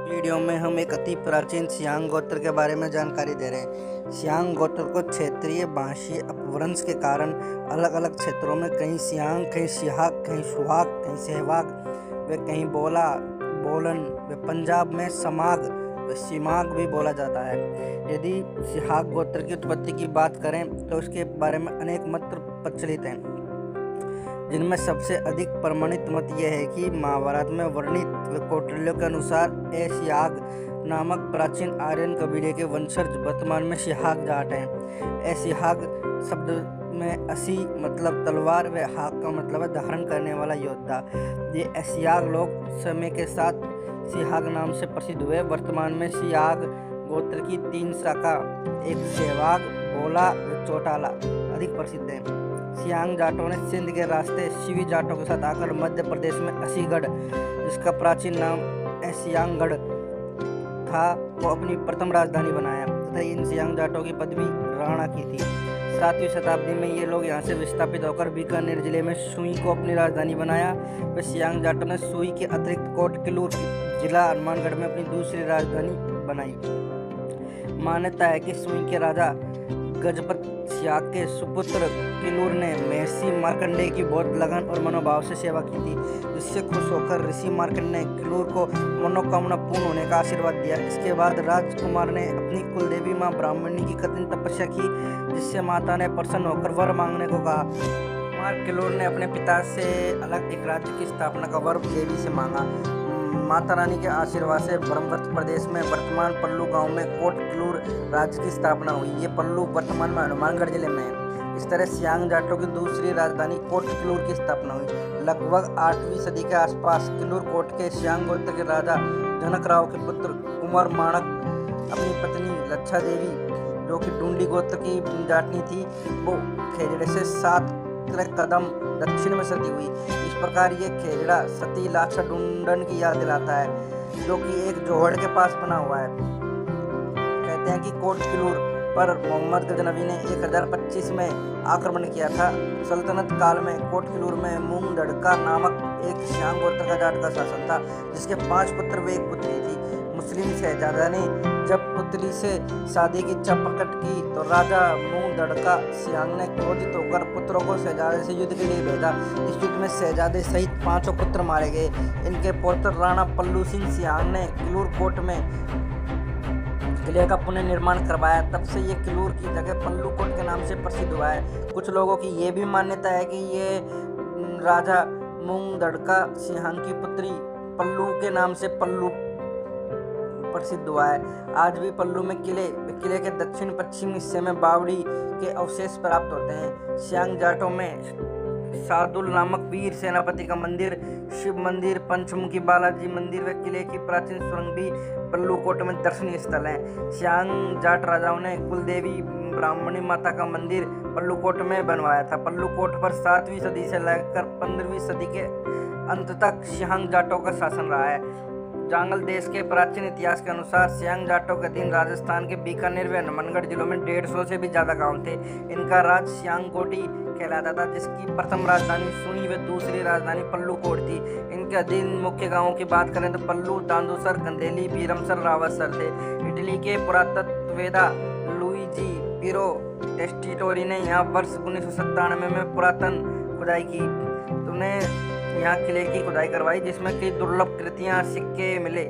Video में हम एक अति प्राचीन सियांग गोत्र के बारे में जानकारी दे रहे हैं। सियांग गोत्र को क्षेत्रीय भाषीय अपभ्रंश के कारण अलग अलग क्षेत्रों में कहीं सियांग, कहीं सिहाग, कहीं सुहाग, कहीं सहवाग व कहीं बोलन व पंजाब में समाग व सिमाग भी बोला जाता है। यदि सिहाग गोत्र की उत्पत्ति की बात करें तो उसके बारे में अनेक मत प्रचलित हैं, जिनमें सबसे अधिक प्रमाणित मत यह है कि महाभारत में वर्णित व कौटिल्य के अनुसार सियाग नामक प्राचीन आर्यन कबीले के वंशज वर्तमान में सिहाग जाट हैं। सिहाग शब्द में असी मतलब तलवार व हाग का मतलब है धारण करने वाला योद्धा। ये सियाग लोग समय के साथ सिहाग नाम से प्रसिद्ध हुए। वर्तमान में सियाग गोत्र की 3 शाखा, एक सहवाग, बोला व चौटाला अधिक प्रसिद्ध है। सियांग जाटों ने सिंध के रास्ते शिवी जाटों के साथ आकर मध्य प्रदेश में असीगढ़, जिसका प्राचीन नाम सियांगगढ़ था, को अपनी प्रथम राजधानी बनाया तथा इन सियांग जाटों की पदवी राणा की थी। 7वीं शताब्दी में ये लोग यहाँ से विस्थापित होकर बीकानेर जिले में सुई को अपनी राजधानी बनाया। वे सियांग जाटों ने सुई के अतिरिक्त कोट किलूर जिला हनुमानगढ़ में अपनी दूसरी राजधानी बनाई। मान्यता है कि सुई के राजा गजपत सियाग के सुपुत्र किलूर ने महर्षि मार्कंडेय की बहुत लगन और मनोभाव से सेवा की थी, जिससे खुश होकर ऋषि मार्कंडेय ने किलूर को मनोकामना पूर्ण होने का आशीर्वाद दिया। इसके बाद राजकुमार ने अपनी कुलदेवी मां ब्राह्मणी की कठिन तपस्या की, जिससे माता ने प्रसन्न होकर वर मांगने को कहा। कुमार किलूर ने अपने पिता से अलग एक राज्य की स्थापना का वर देवी से मांगा। माता रानी के आशीर्वाद से ब्रह्मवत प्रदेश में वर्तमान पल्लू गांव में कोट किलूर राज्य की स्थापना हुई। ये पल्लू वर्तमान में हनुमानगढ़ जिले में है। इस तरह सियांग जाटों की दूसरी राजधानी कोट किलूर की स्थापना हुई। लगभग 8वीं सदी के आसपास किलूर कोट के सियांग गोत्र के राजा जनक राव के पुत्र कुमार माणक अपनी पत्नी लच्छा देवी, जो कि डूंडी गोत्र की जाटनी थी, वो खेजड़े से 7 कदम दक्षिण में सती हुई। इस प्रकार ये खेजड़ा सती लाक्षा डूंडन की याद दिलाता है, जो कि एक जोहड़ के पास बना हुआ है। कहते हैं कि कोट किलूर पर मोहम्मद गजनवी ने 1025 में आक्रमण किया था। सल्तनत काल में कोट किलूर में मूंग दड़का नामक एक सियांग गोत्र का जाट का शासन था, जिसके 5 पुत्र व 1 पुत्री थी। मुस्लिम शहजादा ने जब पुत्री से शादी की इच्छा प्रकट की तो राजा मूंग दड़का सियांग ने क्रोधित होकर पुत्रों को शहजादे से युद्ध के लिए भेजा। इस युद्ध में शहजादे सहित 5 पुत्र मारे गए। इनके पौत्र राणा पल्लू सिंह सियांग ने किलूर कोट में किले का पुनर्निर्माण करवाया। तब से ये किलूर की जगह पल्लू कोट के नाम से प्रसिद्ध हुआ है। कुछ लोगों की ये भी मान्यता है कि ये राजा मूंग दड़का सियांग की पुत्री पल्लू के नाम से पल्लू प्रसिद्ध हुआ है। आज भी पल्लू में किले के दक्षिण पश्चिम हिस्से में बावड़ी के अवशेष प्राप्त होते हैं। सियांग जाटों में सादुल नामक वीर सेनापति का मंदिर, शिव मंदिर, पंचमुखी बालाजी मंदिर व किले की प्राचीन सुरंग भी पल्लू कोट में दर्शनीय स्थल है। सियांग जाट राजाओं ने कुलदेवी ब्राह्मणी माता का मंदिर पल्लू कोट में बनवाया था। पल्लू कोट पर 7वीं सदी से लेकर 15वीं सदी के अंत तक सियांग जाटों का शासन रहा है। जांगल देश के प्राचीन इतिहास के अनुसार सियांग जाटों के अधीन राजस्थान के बीकानेर व हनुमानगढ़ जिलों में 150 से भी ज्यादा गांव थे। इनका राज सियांग कोटी कहलाता था, जिसकी प्रथम राजधानी सुई व दूसरी राजधानी पल्लू कोट थी। इनके अधीन मुख्य गांवों की बात करें तो पल्लू, दांदूसर, गंधेली, बीरमसर, रावतसर थे। इटली के पुरातत्ववेदा लुइजी पिरो टेस्टिटोरी ने यहाँ वर्ष 1997 में पुरातन खुदाई की। उन्हें यहाँ किले की खुदाई करवाई, जिसमें कई दुर्लभ कृतियाँ, सिक्के मिले।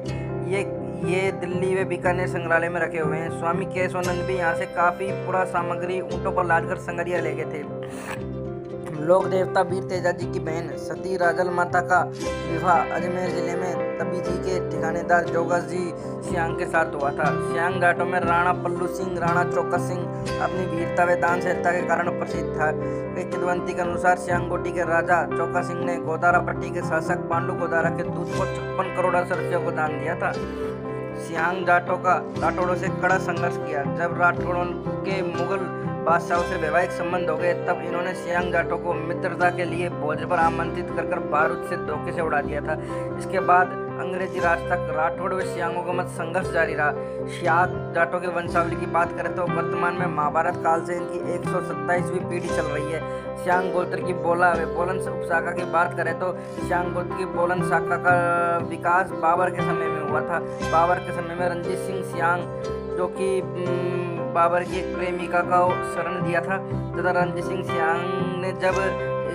ये दिल्ली व बीकानेर संग्रहालय में रखे हुए हैं। स्वामी केशवानंद भी यहाँ से काफ़ी पुरा सामग्री ऊँटों पर लादकर संगरिया ले गए थे। लोक देवता वीर तेजा जी की बहन सती राजल माता का विवाह अजमेर जिले में तबी जी के ठिकानेदार जोगस जी सियांग के साथ हुआ था। सियांग जाटों में राणा पल्लू सिंह, राणा चौका सिंह अपनी वीरता व दानशीलता के कारण प्रसिद्ध था। एक किंवदंती के अनुसार सियांग कोटी के राजा चौका सिंह ने गोदारा पट्टी के शासक पांडु गोदारा के दूध को 56 करोड़ रुपयों को दान दिया था। सियांग जाटों का राठौड़ों से कड़ा संघर्ष किया। जब राठौड़ों के मुगल बादशाहों से वैवाहिक संबंध हो गए, तब इन्होंने सियांग जाटों को मित्रता के लिए भोज पर आमंत्रित कर बारूद से धोखे से उड़ा दिया था। इसके बाद अंग्रेजी राज तक राठौड़ व सियांगों का मत संघर्ष जारी रहा। सियांग जाटों के वंशावली की बात करें तो वर्तमान में महाभारत काल से इनकी 127वीं पीढ़ी चल रही है। सियांग गोत्र की बोला व बोलन उपशाखा की बात करें तो सियांग गोत्र की बोलन शाखा का विकास बाबर के समय में हुआ। हुआ था। बाबर के समय में रणजीत सिंह सियांग, जो कि बाबर की एक प्रेमिका का शरण दिया था, तथा रणजीत सिंह सियांग ने जब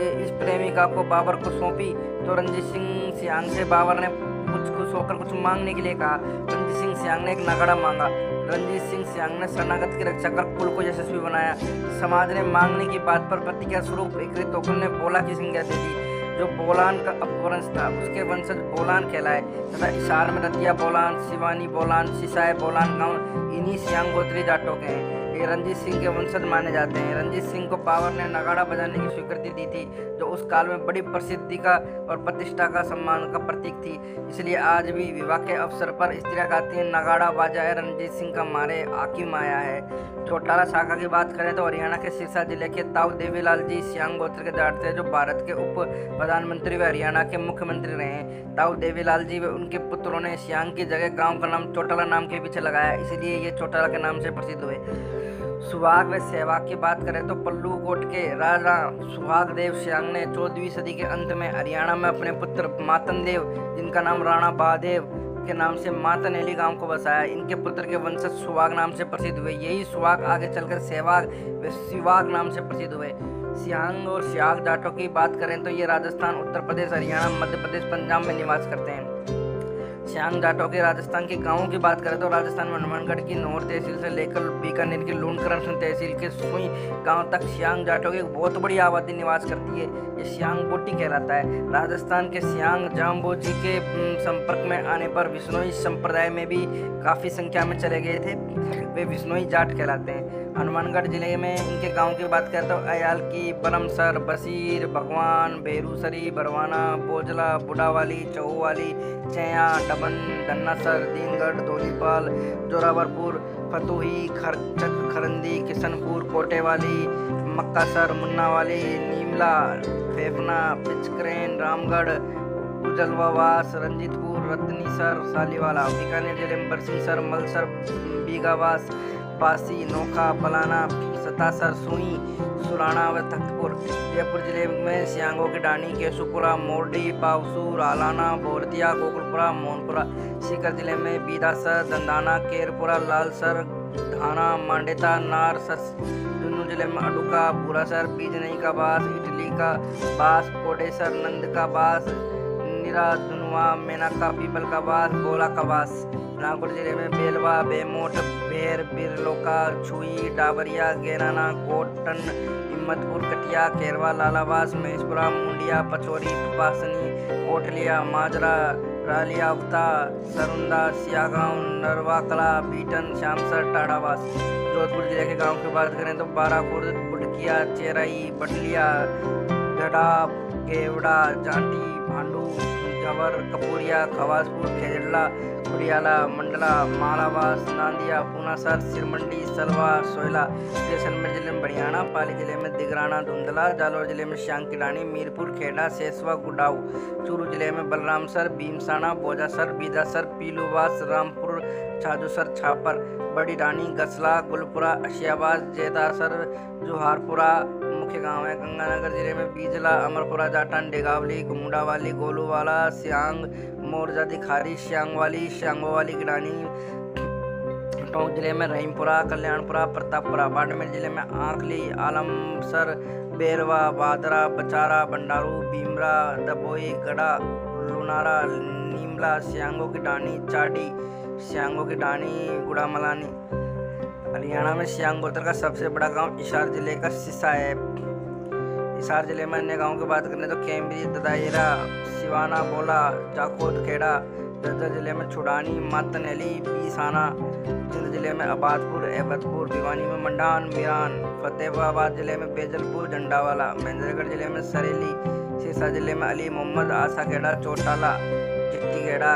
इस प्रेमिका को बाबर को सौंपी तो रणजीत सिंह सियांग से बाबर ने कुछ खुश होकर कुछ मांगने के लिए कहा। रणजीत सिंह सियांग ने एक नगाड़ा मांगा। रणजीत सिंह सियांग ने शरणागत की रक्षा कर कुल को यशस्वी बनाया। समाज ने मांगने की बात पर प्रतिक्रिया स्वरूप एक तोकन ने बोला की संज्ञा दे दी, जो बोलान का अपवंश था। उसके वंशज बोलान कहलाए तथा इशार में रतिया बोलान, शिवानी बोलान, सिसाए बोलान गांव इन्हीं सियांग गोत्री जाटों के हैं। ये रणजीत सिंह के वंशज माने जाते हैं। रणजीत सिंह को बाबर ने नगाड़ा बजाने की स्वीकृति दी थी, जो उस काल में बड़ी प्रसिद्धि का और प्रतिष्ठा का सम्मान का प्रतीक थी। इसलिए आज भी विवाह के अवसर पर स्त्रियां गाती हैं, नगाड़ा बाजाए रणजीत सिंह का मारे आकिम आया है। चौटाला शाखा की बात करें तो हरियाणा के सिरसा जिले के ताऊ देवीलाल जी सियांग गोत्र के जाट थे, जो भारत के उप प्रधानमंत्री व हरियाणा के मुख्यमंत्री रहे हैं। ताऊ देवीलाल जी व उनके पुत्रों ने सियांग की जगह गांव का नाम चौटाला नाम के पीछे लगाया, इसलिए ये चौटाला के नाम से प्रसिद्ध हुए। सुहाग व सहवाग की बात करें तो पल्लूकोट के राजा सुहाग देव सियांग ने 14वीं सदी के अंत में हरियाणा में अपने पुत्र मातन देव, जिनका नाम राणा बहादेव के नाम से मातनेली गांव को बसाया। इनके पुत्र के वंशज सुहाग नाम से प्रसिद्ध हुए। यही सुहाग आगे चलकर सहवाग व सिवाग नाम से प्रसिद्ध हुए। सियांग और सियाग जाटों की बात करें तो ये राजस्थान, उत्तर प्रदेश, हरियाणा, मध्य प्रदेश, पंजाब में निवास करते हैं। सियांग जाटों के राजस्थान के गांवों की बात करें तो राजस्थान में हनुमानगढ़ की नौर तहसील से लेकर बीकानेर की लूणकरण तहसील के सुई गांव तक सियांग जाटों की एक बहुत बड़ी आबादी निवास करती है। ये सियांग बोटी कहलाता है। राजस्थान के सियांग जाम्बोजी के संपर्क में आने पर विश्नोई संप्रदाय में भी काफ़ी संख्या में चले गए थे। वे विश्नोई जाट कहलाते हैं। हनुमानगढ़ जिले में इनके गांव की बात करें तो अयाल की, बरमसर, बसीर, भगवान, बेरूसरी, बरवाना, बोजला, बुढ़ावाली, चौवाली, चैया, डबन, डन्नासर, दीनगढ़, धोलीपाल, जोरावरपुर, फतुही, खरचक, खरंदी, किशनपुर, कोटेवाली, मक्कासर, मुन्नावाली, नीमला, फेफना, पिचकरेन, रामगढ़, उजलवावास, रंजीतपुर, रत्नीसर, सालीवाला। बीकानेर जिले में बरसिंहसर, मलसर, बीगावास, बासी, नोखा, पलाना, सतासर, सुई, सुराना व तख्तपुर। जयपुर जिले में सियांगों की डानी, केशुपुरा, मोरडी, पावसूर, आलाना, बोरतिया, गोकुलपुरा, मोहनपुरा। सीकर जिले में बीदासर, दंदाना, केरपुरा, लालसर, धाना, मांडेता, नार, झुंझुनू जिले में अडुका, बुरासर, बीजनई का बास, इटली का बास, कोडेसर, नंद का बास, निरा, दुनुआ, मेनका, पीपल का बास, गोला का बास। नागौर जिले में बेलवा, बेमोट, भेर, बिरलोका, छुई, डाबरिया, गेराना, कोटन, हिम्मतपुर, कटिया, केरवा, लालावास, महेशपुरा, मुंडिया, पचोरी, पासनी, कोटलिया, माजरा, रालियावता, सरुंदा, सियागांव, नरवाकला, बीटन, श्यामसर, टाड़ावास। जोधपुर जिले के गांव की बात करें तो बाराखुर्द, बुडकिया, चेराई, बटलिया, गड़ा, गेवड़ा, जांटी, भांडू, जवर, कपूरिया, खवासपुर, खेजड़ला, कुड़ियाला, मंडला, मालावास, नांदिया, पूनासर, सिरमंडी, सलवा, सोयला। जैसलमेर जिले में बड़ियाना, पाली जिले में दिगराना, धुंधला, जालौर जिले में श्यांग की डानी, मीरपुर, खेड़ा, सेसवा, गुडाऊ। चूरू जिले में बलरामसर, भीमसाना, बोजासर, बीदासर, पीलूवास, रामपुर, छाजूसर, छापर, बड़ी डानी, गसला, गुलपुरा, अशियाबाद, जेदासर, जुहारपुरा मुख्य गांव है। गंगानगर जिले में बीजला, अमरपुरा, जाटन, डेगावली, गुमुडावाली, गोलूवाला, सियांग, मोरजा, दिखारी, श्यांगवाली, श्यांगोवाली की डानी। टोंक जिले में रहीमपुरा, कल्याणपुरा, प्रतापपुरा। बाड़मेर जिले में आंकली, आलमसर, बेरवा, बादरा, बचारा, बंडारू, भीमरा, दबोई, गड़ा, लुनारा, नीमला, सियांगों की डानी, चाडी, सियांगों की डानी, गुड़ामलानी। हरियाणा में सियांग गोत्र का सबसे बड़ा गांव हिसार जिले का सिसा है। हिसार जिले में अन्य गांवों की बात करें तो कैमरी, ददायरा, सिवाना, बोला, जाकोद, खेड़ा। जज्जर जिले में छुड़ानी, मातनेली, बीसाना। सिंध जिले में आबादपुर, एबतपुर। भिवानी में मंडान, मीरान। फतेहाबाद जिले में बेजलपुर, झंडावाला। महेंद्रगढ़ जिले में सरेली। सिरसा जिले में अली मोहम्मद, आसा खेड़ा, चोटाला, चिट्टी खेड़ा,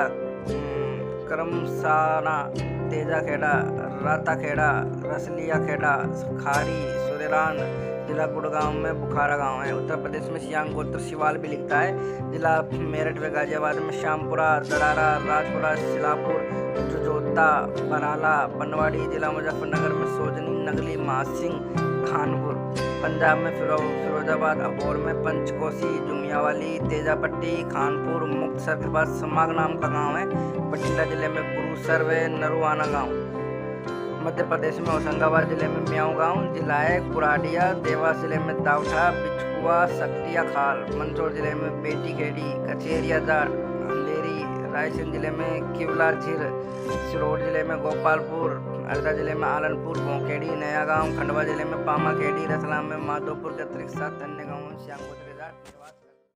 करमसाना, तेजा खेड़ा, राता खेड़ा, रसलिया खेड़ा, खारी, सुरेरान। जिला गुड़गांव में बुखारा गांव है। उत्तर प्रदेश में सियांग गोत्र शिवाल भी लिखता है। जिला मेरठ व गाजियाबाद में श्यामपुरा, दरारा, राजपुरा, सिलापुर, जुजोता, बराला, बनवाड़ी। जिला मुजफ्फरनगर में सोजनी, नगली, महासिंह, खानपुर। पंजाब में फिरोजाबाद, अबोर में पंचकोसी, जुमियावाली, तेजापट्टी, खानपुर। मुक्तसर के पास समाग नाम का गांव है। बठिंडा जिले में गुरुसर व नरुआना गांव, मध्य प्रदेश में होशंगाबाद जिले में म्याऊं गांव, जिलाए कुराडिया, देवास जिले में दावठा, बिचकुआ, सकटिया खाल, मंदसौर जिले में बेटी खेड़ी, कचेरिया जाट, अंधेरी, रायसेन जिले में किवलार झीर, सिरोड जिले में गोपालपुर, हरदा जिले में आलनपुर, भोंखेड़ी, नया गांव, खंडवा जिले में पामा खेड़ी, रतलाम में माधोपुर के अतिरिक्त 7 अन्य गाँवों में सियांग गोत्र के जाट निवास